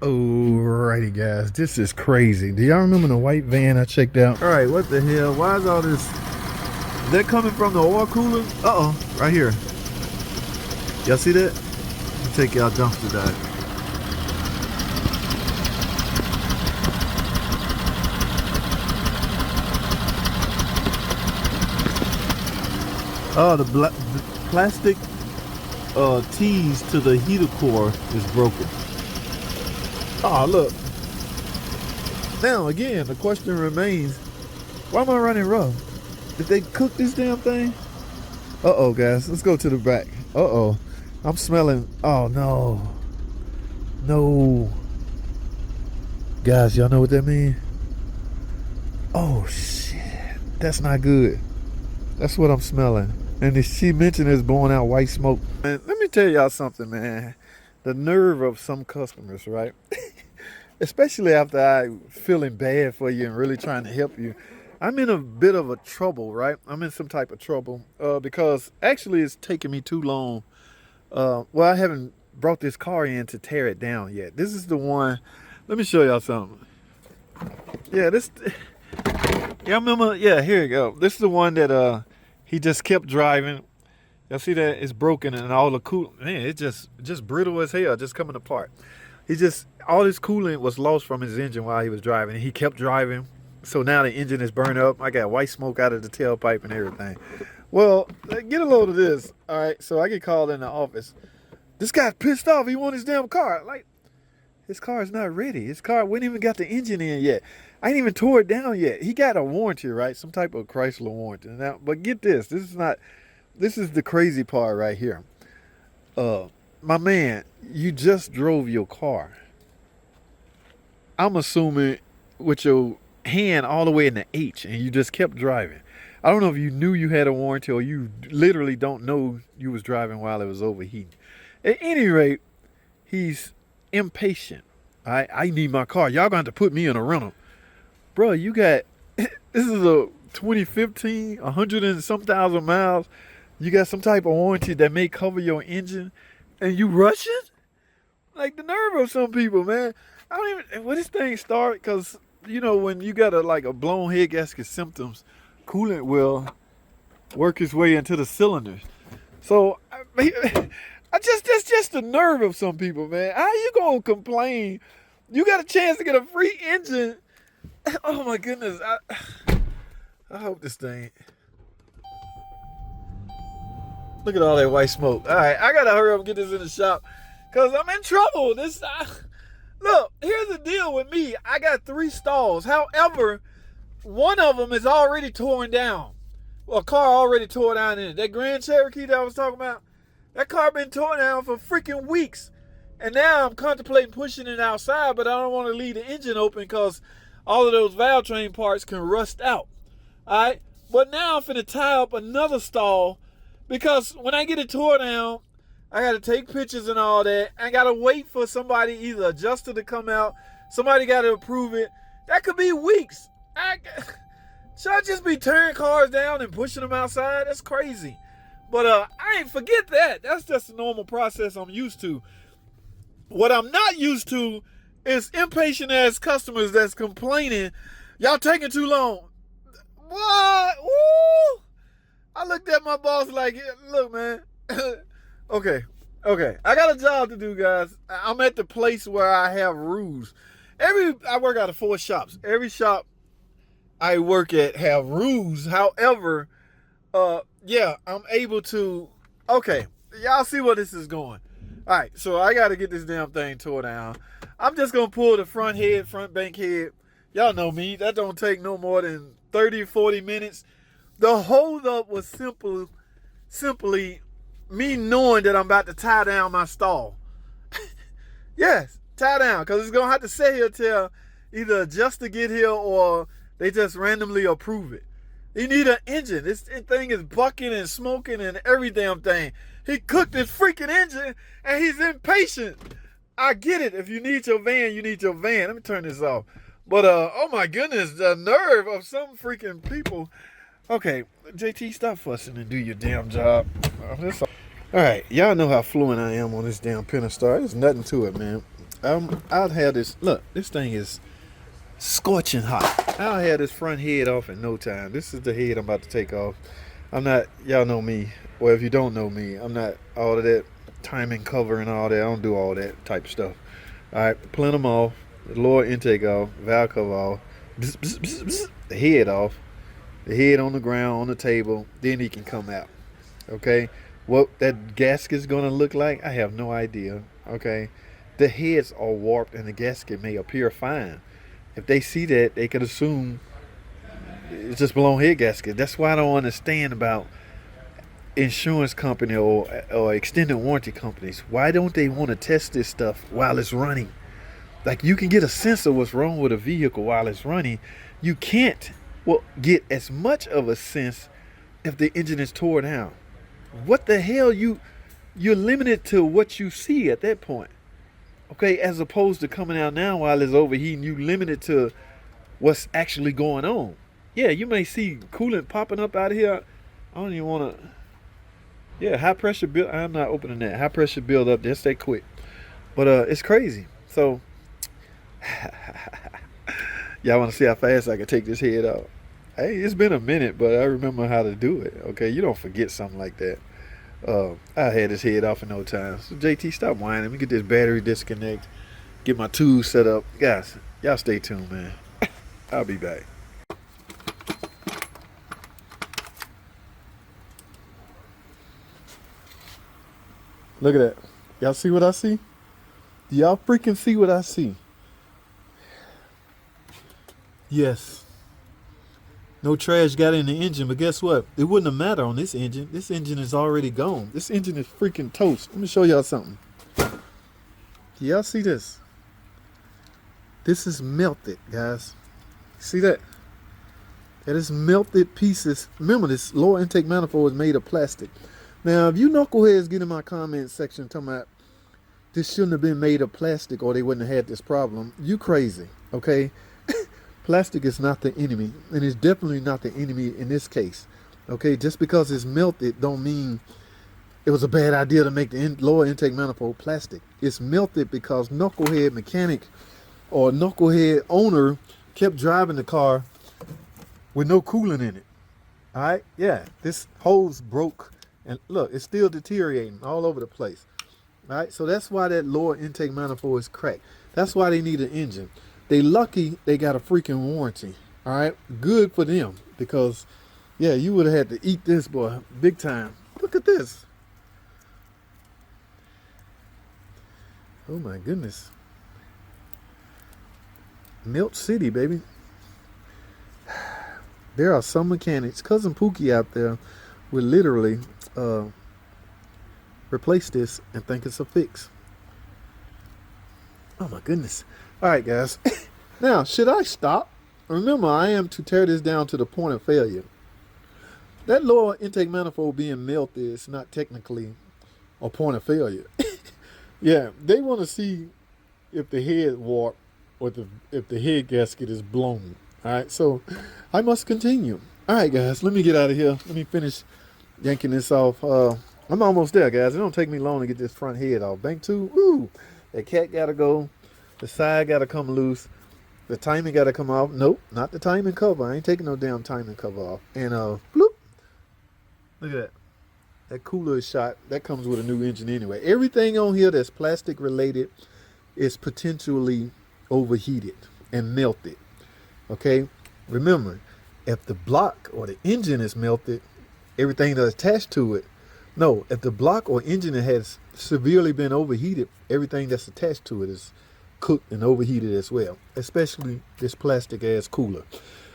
Alrighty, guys, this is crazy. Do y'all remember the white van I checked out? All right, what the hell? Why is all this? Is that coming from the oil cooler? Right here. Y'all see that? Let me take y'all dumpster dive. Oh, the plastic tees to the heater core is broken. Oh, look. Now, again, the question remains, why am I running rough? Did they cook this damn thing? Uh-oh, guys. Let's go to the back. Uh-oh. I'm smelling. Oh, no. No. Guys, y'all know what that means? Oh, shit. That's not good. That's what I'm smelling. And she mentioned it's blowing out white smoke. Man, let me tell y'all something, man. The nerve of some customers, right? Especially after I feeling bad for you and really trying to help you. I'm in a bit of a trouble, right? I'm in some type of trouble because actually it's taking me too long. Well, I haven't brought this car in to tear it down yet. This is the one. Let me show y'all something. Yeah, yeah, I remember. Yeah, here you go. This is the one that he just kept driving. Y'all see that? It's broken and all the coolant. Man, it's just brittle as hell, just coming apart. All his coolant was lost from his engine while he was driving. He kept driving. So now the engine is burned up. I got white smoke out of the tailpipe and everything. Well, get a load of this. All right, so I get called in the office. This guy's pissed off. He wants his damn car. Like, his car is not ready. His car wouldn't even got the engine in yet. I ain't even tore it down yet. He got a warranty, right? Some type of Chrysler warranty. Now, but get this. This is the crazy part right here. My man, you just drove your car. I'm assuming with your hand all the way in the H and you just kept driving. I don't know if you knew you had a warranty or you literally don't know you was driving while it was overheating. At any rate, he's impatient. I need my car. Y'all gonna have to put me in a rental. Bro, you got, this is a 2015, 100 and some thousand miles. You got some type of warranty that may cover your engine and you rushing? Like the nerve of some people, man. I don't even, when this thing start, because, you know, when you got a blown head gasket symptoms, coolant will work its way into the cylinders. So, that's just the nerve of some people, man. How you gonna complain? You got a chance to get a free engine. Oh my goodness. I hope this thing. Look at all that white smoke. All right, I gotta hurry up and get this in the shop because I'm in trouble. Look, here's the deal with me. I got 3 stalls. However, one of them is already torn down. Well, a car already tore down in it. That Grand Cherokee that I was talking about, that car been torn down for freaking weeks. And now I'm contemplating pushing it outside, but I don't want to leave the engine open because all of those valve train parts can rust out. All right? But now I'm finna tie up another stall because when I get it tore down, I got to take pictures and all that. I got to wait for somebody, either adjuster to come out. Somebody got to approve it. That could be weeks. Should I just be tearing cars down and pushing them outside? That's crazy. But I ain't forget that. That's just a normal process I'm used to. What I'm not used to is impatient ass customers that's complaining, y'all taking too long. What? Woo! I looked at my boss like, look, man. Okay. I got a job to do, guys. I'm at the place where I have rules. I work out of 4 shops. Every shop I work at have rules. However, yeah, I'm able to. Okay, y'all see where this is going. All right, so I got to get this damn thing tore down. I'm just gonna pull the front bank head. Y'all know me. That don't take no more than 30, 40 minutes. The holdup was simply me knowing that I'm about to tie down my stall. Yes, tie down, because it's going to have to sit here till either adjuster get here or they just randomly approve it. You need an engine. This thing is bucking and smoking and every damn thing. He cooked his freaking engine and he's impatient. I get it. If you need your van, you need your van. Let me turn this off. But, oh my goodness, the nerve of some freaking people. Okay, JT, stop fussing and do your damn job. All right, y'all know how fluent I am on this damn Pentastar. There's nothing to it, man. I'll have this. Look, this thing is scorching hot. I'll have this front head off in no time. This is the head I'm about to take off. I'm not, y'all know me. Well, if you don't know me, I'm not all of that timing cover and all that. I don't do all that type of stuff. All right, pulling them off, the lower intake off, valve cover off, bzz, bzz, bzz, bzz, the head off, the head on the ground, on the table, then he can come out. Okay, what that gasket's gonna look like, I have no idea. Okay, the heads are warped and the gasket may appear fine. If they see that, they could assume it's just blown head gasket. That's why I don't understand about insurance company or extended warranty companies. Why don't they want to test this stuff while it's running? Like, you can get a sense of what's wrong with a vehicle while it's running. You can't get as much of a sense if the engine is tore down. What the hell? You're limited to what you see at that point. Okay, as opposed to coming out now while it's overheating, you limited to what's actually going on. Yeah, you may see coolant popping up out of here. I don't even want to. Yeah, high pressure build. I'm not opening that. High pressure build up. Just stay quick. But it's crazy. So y'all want to see how fast I can take this head off? Hey, it's been a minute, but I remember how to do it. Okay, you don't forget something like that. I had this head off in no time. So JT, stop whining. Let me get this battery disconnect. Get my tools set up. Guys, y'all stay tuned, man. I'll be back. Look at that. Y'all see what I see? Do y'all freaking see what I see? Yes. No trash got in the engine, but guess what? It wouldn't have mattered on this engine. This engine is already gone. This engine is freaking toast. Let me show y'all something. Do y'all see this? This is melted, guys. See that? That is melted pieces. Remember, this lower intake manifold is made of plastic. Now, if you knuckleheads get in my comment section talking about this shouldn't have been made of plastic or they wouldn't have had this problem, you crazy, okay? Plastic is not the enemy, and it's definitely not the enemy in this case. Okay, just because it's melted don't mean it was a bad idea to make the lower intake manifold plastic. It's melted because knucklehead mechanic or knucklehead owner kept driving the car with no coolant in it. All right, yeah, this hose broke, and look, it's still deteriorating all over the place. All right, so that's why that lower intake manifold is cracked. That's why they need an engine. They lucky they got a freaking warranty. All right, good for them, because yeah, you would have had to eat this, boy, big time. Look at this. Oh my goodness. Melt City, baby. There are some mechanics, Cousin Pookie out there, will literally replace this and think it's a fix. Oh my goodness. All right, guys. Now, should I stop? Remember, I am to tear this down to the point of failure. That lower intake manifold being melted is not technically a point of failure. Yeah, they want to see if the head warped or if the head gasket is blown. All right, so I must continue. All right, guys, let me get out of here. Let me finish yanking this off. I'm almost there, guys. It don't take me long to get this front head off. Bank 2, ooh, that cat got to go. The side got to come loose. The timing got to come off. Nope, not the timing cover. I ain't taking no damn timing cover off. And bloop. Look at that. That cooler is shot. That comes with a new engine anyway. Everything on here that's plastic related is potentially overheated and melted. Okay? Remember, if the block or the engine is melted, everything that's attached to it. No, if the block or engine has severely been overheated, everything that's attached to it is cooked and overheated as well, especially this plastic ass cooler.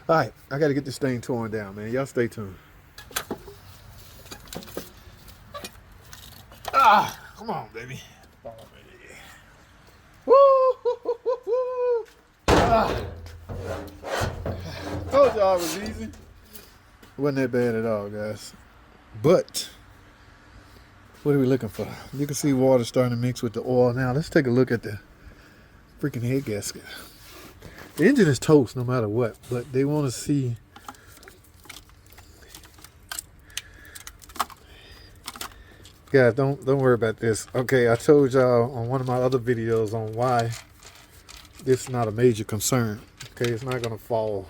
All right, I got to get this thing torn down, man. Y'all stay tuned. Come on, baby. Woo! Told y'all it was easy. Wasn't that bad at all, guys. But what are we looking for? You can see water starting to mix with the oil. Now let's take a look at the freaking head gasket. The engine is toast no matter what, but they want to see Guys, don't worry about this. Okay, I told y'all on one of my other videos on why this is not a major concern. Okay, it's not gonna fall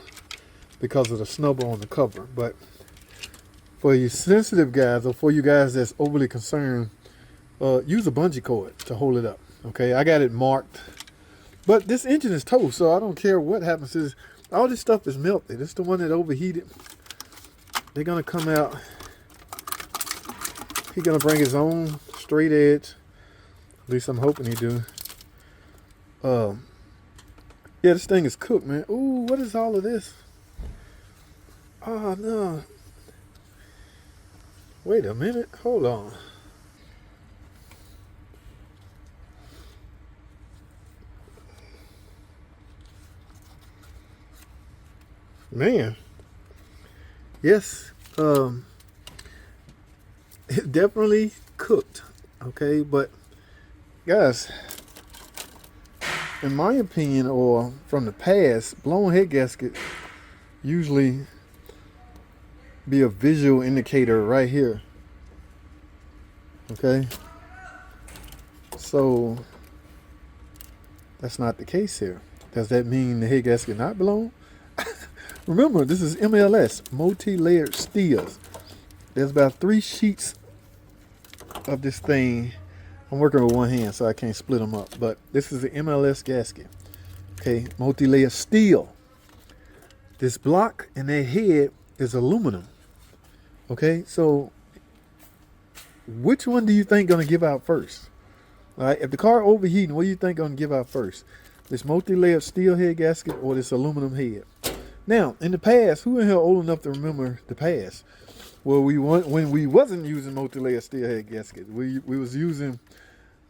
because of the snubber on the cover. But for you sensitive guys, or for you guys that's overly concerned, use a bungee cord to hold it up. Okay, I got it marked. But this engine is toast, so I don't care what happens. All this stuff is melted. It's the one that overheated. They're gonna come out. He's gonna bring his own straight edge. At least I'm hoping he do. Yeah, this thing is cooked, man. Ooh, what is all of this? Oh no. Wait a minute. Hold on. Man. Yes. It definitely cooked. Okay, but guys, in my opinion, or from the past, blown head gasket usually be a visual indicator right here. Okay, so that's not the case here. Does that mean the head gasket not blown? Remember, this is MLS, multi-layered steels. There's about 3 sheets of this thing. I'm working with one hand, so I can't split them up. But this is the MLS gasket. Okay, multi-layer steel. This block and that head is aluminum. Okay, so which one do you think gonna give out first? All right, if the car overheating, what do you think gonna give out first? This multi-layer steel head gasket or this aluminum head? Now, in the past, who in here old enough to remember the past? Well, when we wasn't using multi-layer steel head gasket, we was using,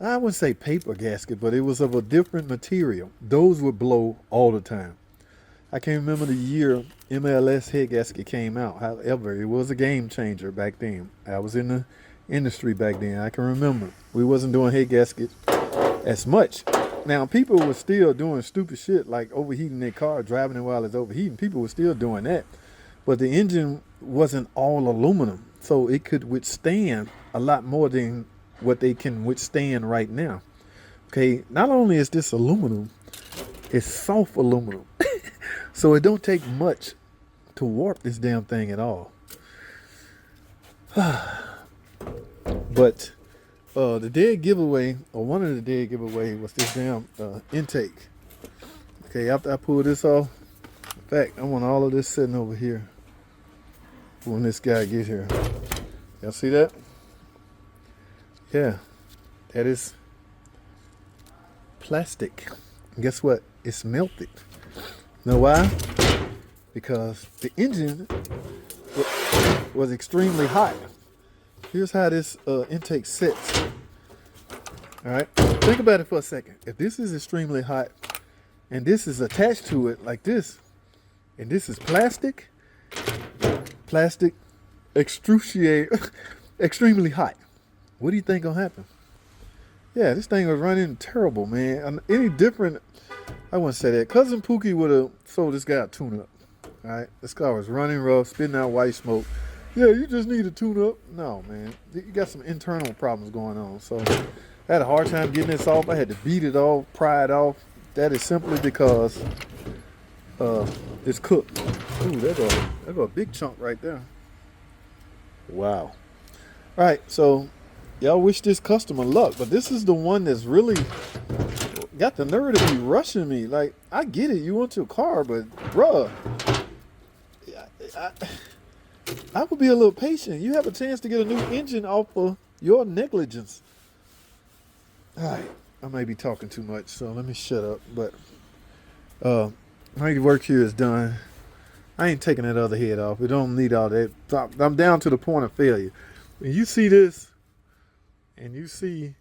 I wouldn't say paper gasket, but it was of a different material. Those would blow all the time. I can't remember the year MLS head gasket came out. However, it was a game changer back then. I was in the industry back then. I can remember. We wasn't doing head gaskets as much. Now, people were still doing stupid shit like overheating their car, driving it while it's overheating. People were still doing that. But the engine wasn't all aluminum, so it could withstand a lot more than what they can withstand right now. Okay, not only is this aluminum, it's soft aluminum. So it don't take much to warp this damn thing at all. But the dead giveaway, or one of the dead giveaway, was this damn intake. Okay, after I pull this off, in fact, I want all of this sitting over here when this guy gets here. Y'all see that? Yeah, that is plastic. And guess what? It's melted. Know why? Because the engine was extremely hot. Here's how this intake sits. All right, think about it for a second. If this is extremely hot and this is attached to it like this, and this is plastic extremely hot, what do you think gonna happen? Yeah, this thing was running terrible, man. Any different, I wouldn't say that. Cousin Pookie would have sold this guy a tune-up. All right, this car was running rough, spitting out white smoke. Yeah, you just need a tune-up. No, man, you got some internal problems going on. So I had a hard time getting this off. I had to beat it off, pry it off. That is simply because it's cooked. Ooh, there go a big chunk right there. Wow. All right, so y'all wish this customer luck, but this is the one that's really got the nerve to be rushing me. Like, I get it, you want your car, but bruh, I would be a little patient. You have a chance to get a new engine off of your negligence. All right, I may be talking too much, so let me shut up. But my work here is done. I ain't taking that other head off. We don't need all that. I'm down to the point of failure. When you see this, and you see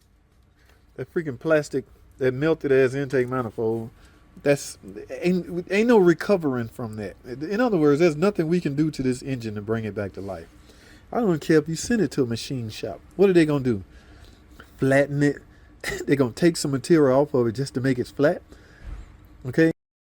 that freaking plastic, that melted ass intake manifold, that's ain't no recovering from that. In other words, there's nothing we can do to this engine to bring it back to life. I don't care if you send it to a machine shop. What are they gonna do? Flatten it? They're gonna take some material off of it just to make it flat? Okay.